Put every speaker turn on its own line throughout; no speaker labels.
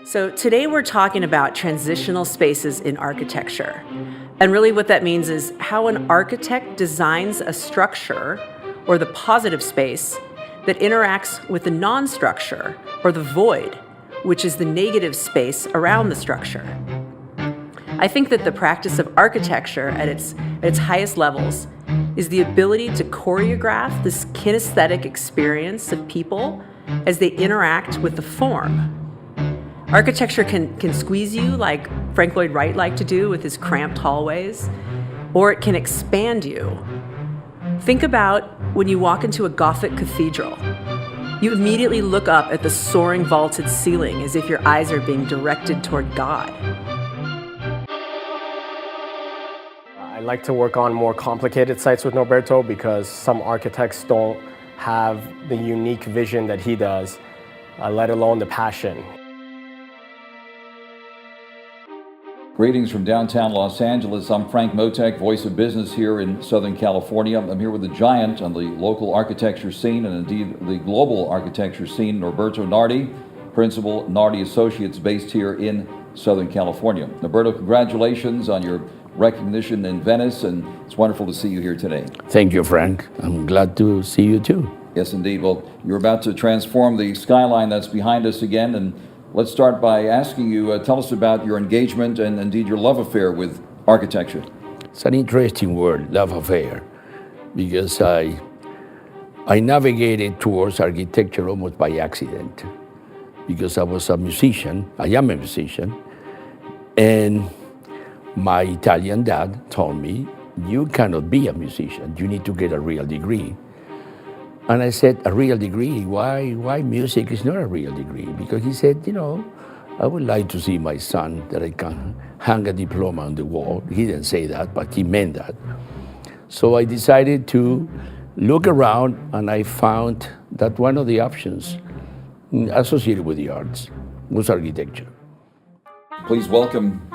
So today we're talking about transitional spaces in architecture. And really what that means is how an architect designs a structure or the positive space that interacts with the non-structure or the void, which is the negative space around the structure. I think that the practice of architecture at its highest levels is the ability to choreograph this kinesthetic experience of people as they interact with the form. Architecture can squeeze you like Frank Lloyd Wright liked to do with his cramped hallways, or it can expand you. Think about when you walk into a Gothic cathedral. You immediately look up at the soaring vaulted ceiling as if your eyes are being directed toward God.
I like to work on more complicated sites with Norberto because some architects don't have the unique vision that he does, let alone the passion.
Greetings from downtown Los Angeles. I'm Frank Motek, voice of business here in Southern California. I'm here with a giant on the local architecture scene and indeed the global architecture scene, Norberto Nardi, principal Nardi Associates based here in Southern California. Norberto, congratulations on your recognition in Venice, and it's wonderful to see you here today.
Thank you, Frank. I'm glad to see you too.
Yes, indeed. Well, you're about to transform the skyline that's behind us again, and let's start by asking you, tell us about your engagement and indeed your love affair with architecture.
It's an interesting word, love affair, because I navigated towards architecture almost by accident, because I was a musician, I am a musician, and my Italian dad told me, you cannot be a musician, you need to get a real degree. And I said, a real degree? Why music is not a real degree? Because he said, I would like to see my son that I can hang a diploma on the wall. He didn't say that, but he meant that. So I decided to look around, and I found that one of the options associated with the arts was architecture.
Please welcome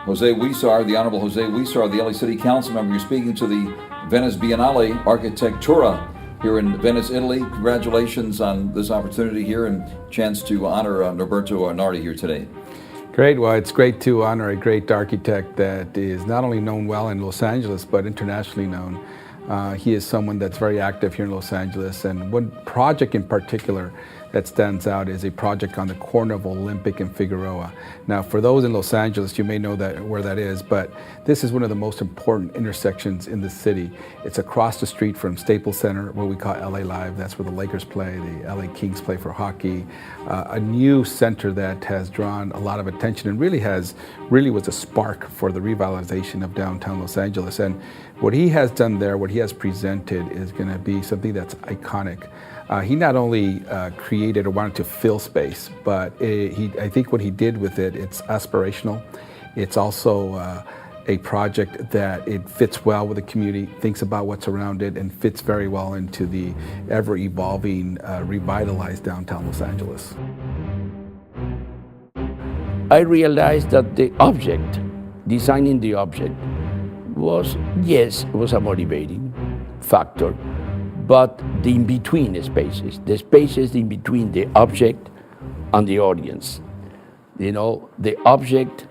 Jose Huizar, the Honorable Jose Huizar, the LA City Council member. You're speaking to the Venice Biennale Architectura here in Venice, Italy. Congratulations on this opportunity here and chance to honor Norberto Nardi here today.
Great. Well, it's great to honor a great architect that is not only known well in Los Angeles, but internationally known. He is someone that's very active here in Los Angeles, and one project in particular that stands out is a project on the corner of Olympic and Figueroa. Now, for those in Los Angeles, you may know where that is, but this is one of the most important intersections in the city. It's across the street from Staples Center, what we call LA Live. That's where the Lakers play, the LA Kings play for hockey. A new center that has drawn a lot of attention and really was a spark for the revitalization of downtown Los Angeles. And what he has done there, what he has presented, is going to be something that's iconic. He not only created or wanted to fill space, but I think what he did with it, it's aspirational. It's also a project that it fits well with the community, thinks about what's around it, and fits very well into the ever-evolving, revitalized downtown Los Angeles.
I realized that the object, designing the object, was a motivating factor, but the in-between spaces, the spaces in between the object and the audience, the object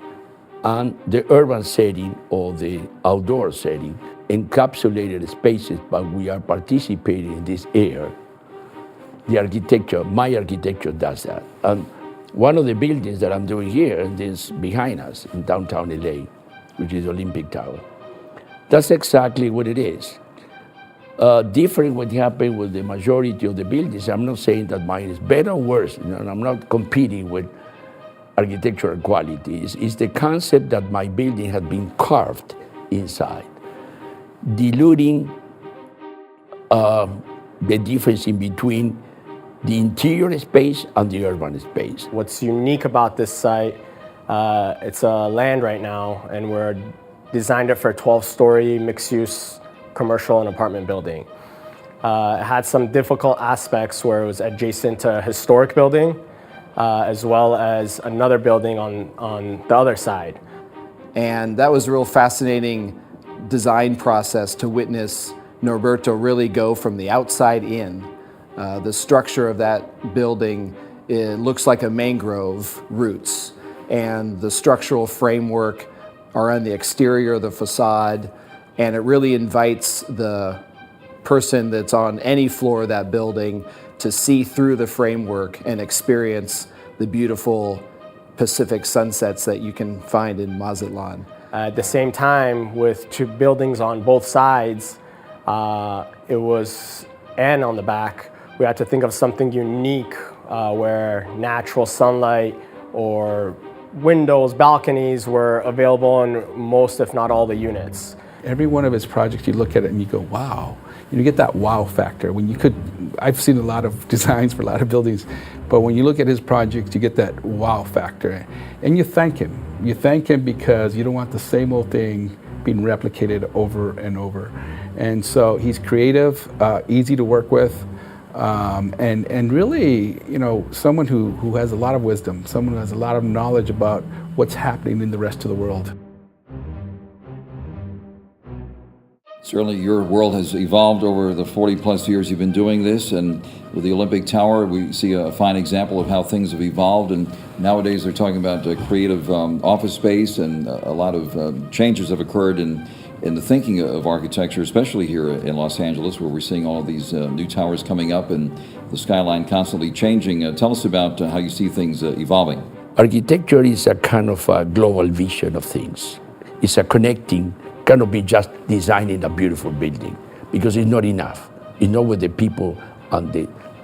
and the urban setting or the outdoor setting, encapsulated spaces, but we are participating in this air. The architecture, my architecture does that. And one of the buildings that I'm doing here, and this behind us in downtown LA, which is Olympic Tower, that's exactly what it is. Different what happened with the majority of the buildings. I'm not saying that mine is better or worse. I'm not competing with architectural quality. It's the concept that my building had been carved inside, diluting the difference in between the interior space and the urban space.
What's unique about this site, it's a land right now, and we're designed it for a 12-story mixed-use commercial and apartment building. It had some difficult aspects where it was adjacent to a historic building, as well as another building on the other side.
And that was a real fascinating design process to witness Norberto really go from the outside in. The structure of that building it looks like a mangrove roots, and the structural framework are on the exterior of the facade, and it really invites the person that's on any floor of that building to see through the framework and experience the beautiful Pacific sunsets that you can find in Mazatlan.
At the same time, with two buildings on both sides, and on the back, we had to think of something unique where natural sunlight or windows, balconies were available in most, if not all, the units.
Every one of his projects, you look at it and you go, wow. You get that wow factor. I've seen a lot of designs for a lot of buildings, but when you look at his projects, you get that wow factor. And you thank him. You thank him because you don't want the same old thing being replicated over and over. And so he's creative, easy to work with, and really, someone who has a lot of wisdom, someone who has a lot of knowledge about what's happening in the rest of the world.
Certainly your world has evolved over the 40 plus years you've been doing this, and with the Olympic Tower we see a fine example of how things have evolved, and nowadays they're talking about creative office space, and a lot of changes have occurred in the thinking of architecture, especially here in Los Angeles, where we're seeing all of these new towers coming up and the skyline constantly changing. Tell us about how you see things evolving.
Architecture is a kind of a global vision of things. It's a connecting, cannot be just designing a beautiful building, because it's not enough. It's not what the people and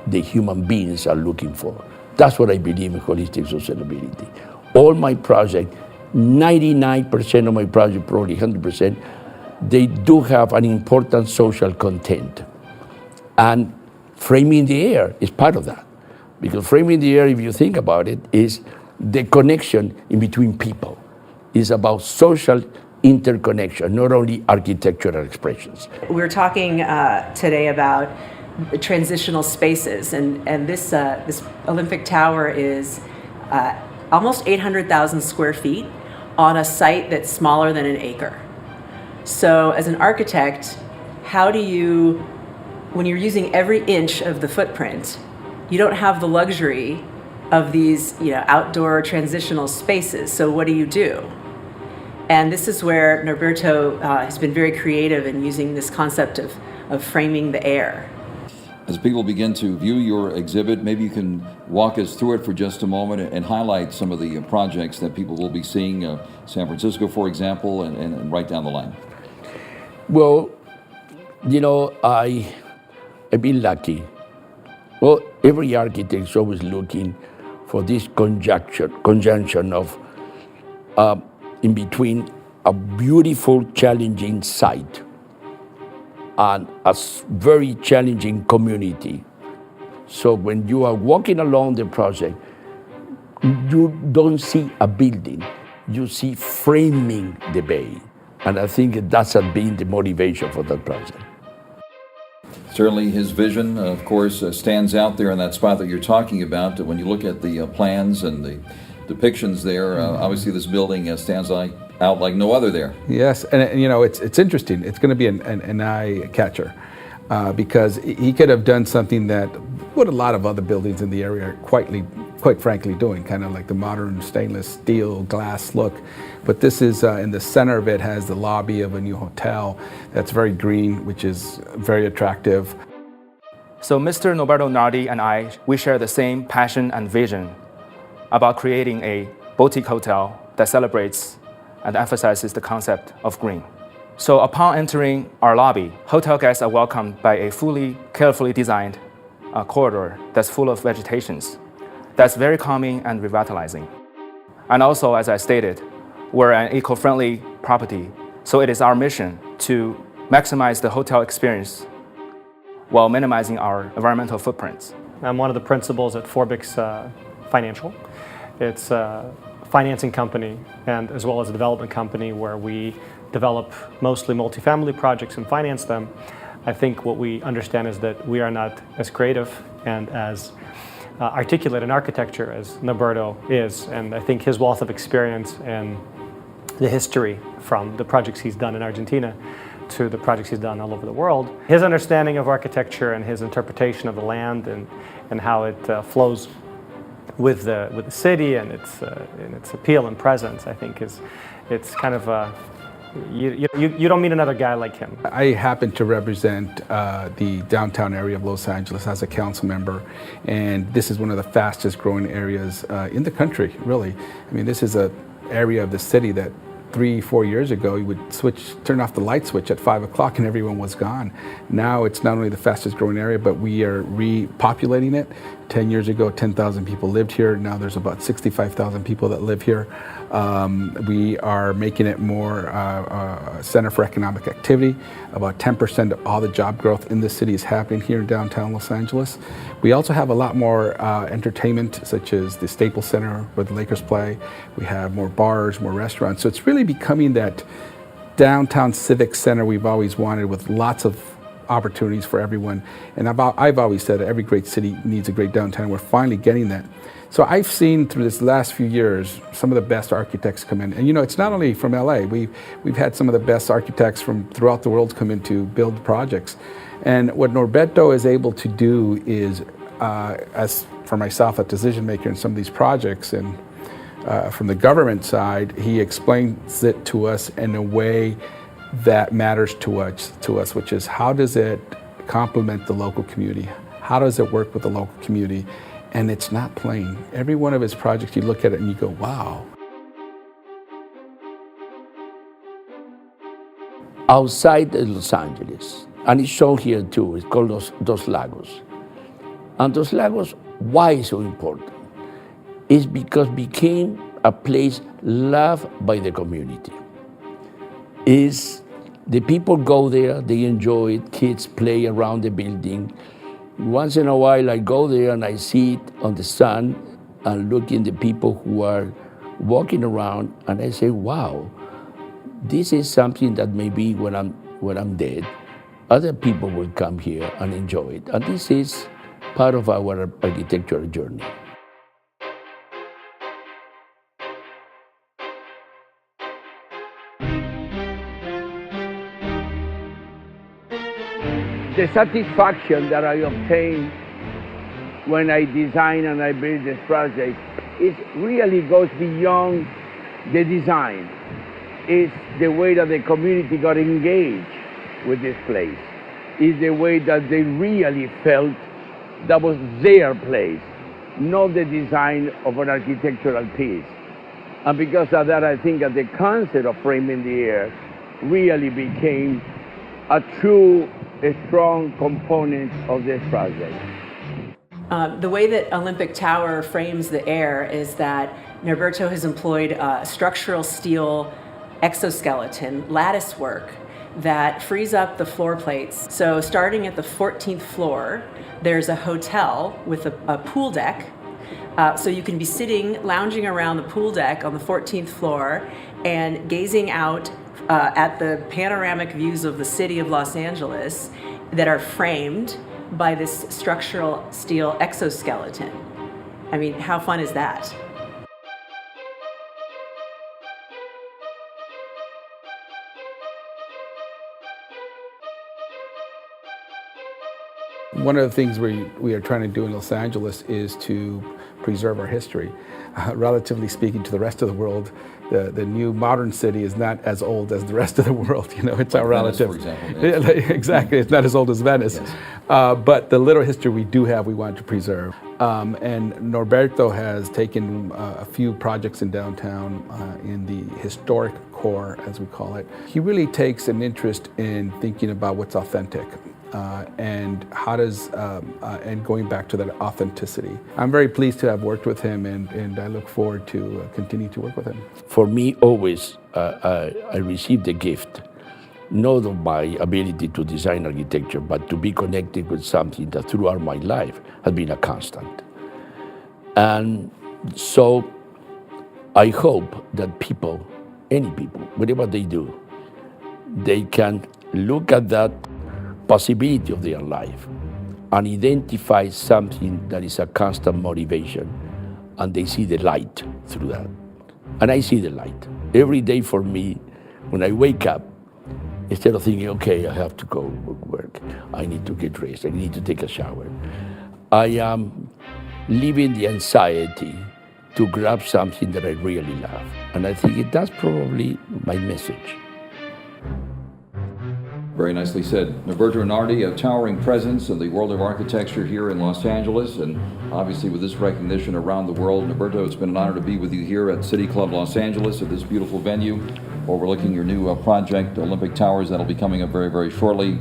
the human beings are looking for. That's what I believe in holistic sustainability. All my projects, 99% of my projects, probably 100%, they do have an important social content. And framing the air is part of that. Because framing the air, if you think about it, is the connection in between people. It's about social interconnection, not only architectural expressions.
We're talking today about transitional spaces, and this Olympic Tower is almost 800,000 square feet on a site that's smaller than an acre. So as an architect, how do you, when you're using every inch of the footprint, you don't have the luxury of these outdoor transitional spaces, so what do? And this is where Norberto has been very creative in using this concept of framing the air.
As people begin to view your exhibit, maybe you can walk us through it for just a moment and highlight some of the projects that people will be seeing, San Francisco, for example, and right down the line.
Well, I've been lucky. Well, every architect is always looking for this conjunction of in between a beautiful, challenging site and a very challenging community. So when you are walking along the project, you don't see a building, you see framing the bay. And I think that's been the motivation for that project.
Certainly his vision, of course, stands out there in that spot that you're talking about. When you look at the plans and the depictions there, obviously this building stands out like no other there.
Yes, and it's interesting. It's going to be an eye catcher because he could have done something that what a lot of other buildings in the area are quite frankly doing, kind of like the modern stainless steel glass look. But this is in the center of it has the lobby of a new hotel that's very green, which is very attractive.
So Mr. Norberto Nardi and I, we share the same passion and vision about creating a boutique hotel that celebrates and emphasizes the concept of green. So upon entering our lobby, hotel guests are welcomed by a carefully designed corridor that's full of vegetations. That's very calming and revitalizing. And also, as I stated, we're an eco-friendly property, so it is our mission to maximize the hotel experience while minimizing our environmental footprints.
I'm one of the principals at Forbix Financial. It's a financing company and as well as a development company where we develop mostly multifamily projects and finance them. I think what we understand is that we are not as creative and as articulate in architecture as Norberto is, and I think his wealth of experience and the history from the projects he's done in Argentina to the projects he's done all over the world, his understanding of architecture and his interpretation of the land and how it flows with the city and its appeal and presence, I think it's kind of you don't meet another guy like him.
I happen to represent the downtown area of Los Angeles as a council member, and this is one of the fastest growing areas in the country, really. I mean, this is an area of the city that 3-4 years ago, you would turn off the light switch at 5 o'clock and everyone was gone. Now it's not only the fastest growing area, but we are repopulating it. 10 years ago, 10,000 people lived here. Now there's about 65,000 people that live here. We are making it more a center for economic activity. About 10% of all the job growth in the city is happening here in downtown Los Angeles. We also have a lot more entertainment, such as the Staples Center where the Lakers play. We have more bars, more restaurants. So it's really becoming that downtown civic center we've always wanted, with lots of opportunities for everyone. And I've always said that every great city needs a great downtown. We're finally getting that. So I've seen through this last few years some of the best architects come in. And you know, it's not only from LA. We've had some of the best architects from throughout the world come in to build projects. And what Norberto is able to do is, as for myself, a decision maker in some of these projects, and from the government side, he explains it to us in a way that matters to us, which is how does it complement the local community? How does it work with the local community? And it's not plain. Every one of his projects, you look at it and you go, wow.
Outside of Los Angeles, and it's shown here too, it's called Dos Lagos. And Dos Lagos, why is so important? It's because it became a place loved by the community. The people go there, they enjoy it, kids play around the building. Once in a while I go there and I sit on the sun and look at the people who are walking around, and I say, wow, this is something that maybe when I'm dead, other people will come here and enjoy it. And this is part of our architectural journey. The satisfaction that I obtain when I design and I build this project really goes beyond the design. It's the way that the community got engaged with this place. It's the way that they really felt that was their place, not the design of an architectural piece. And because of that, I think that the concept of framing the air really became a strong component of this project.
The way that Olympic Tower frames the air is that Norberto has employed structural steel exoskeleton lattice work that frees up the floor plates. So starting at the 14th floor, there's a hotel with a pool deck. So you can be sitting, lounging around the pool deck on the 14th floor and gazing out at the panoramic views of the city of Los Angeles that are framed by this structural steel exoskeleton. I mean, how fun is that?
One of the things we are trying to do in Los Angeles is to preserve our history. Relatively speaking to the rest of the world, the new modern city is not as old as the rest of the world. You know, it's our relative.
Venice, for example. Yes.
Exactly, it's not as old as Venice.
Yes.
But the little history we do have, we want to preserve. And Norberto has taken a few projects in downtown in the historic core, as we call it. He really takes an interest in thinking about what's authentic. And how does and going back to that authenticity. I'm very pleased to have worked with him, and I look forward to continue to work with him.
For me, always I received the gift, not of my ability to design architecture, but to be connected with something that throughout my life has been a constant. And so I hope that people, any people, whatever they do, they can look at that possibility of their life and identify something that is a constant motivation, and they see the light through that. And I see the light. Every day for me, when I wake up, instead of thinking, okay, I have to go work, I need to get dressed, I need to take a shower, I am leaving the anxiety to grab something that I really love. And I think that's probably my message.
Very nicely said. Norberto Nardi, a towering presence in the world of architecture here in Los Angeles, and obviously with this recognition around the world. Norberto, it's been an honor to be with you here at City Club Los Angeles at this beautiful venue, overlooking your new project, Olympic Towers, that'll be coming up very, very shortly.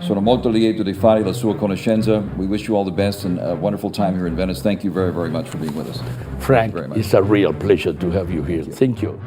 Sono molto lieto di fare la sua conoscenza. We wish you all the best and a wonderful time here in Venice. Thank you very, very much for being with us.
Frank,
very much.
it's a real pleasure to have you here. Thank you.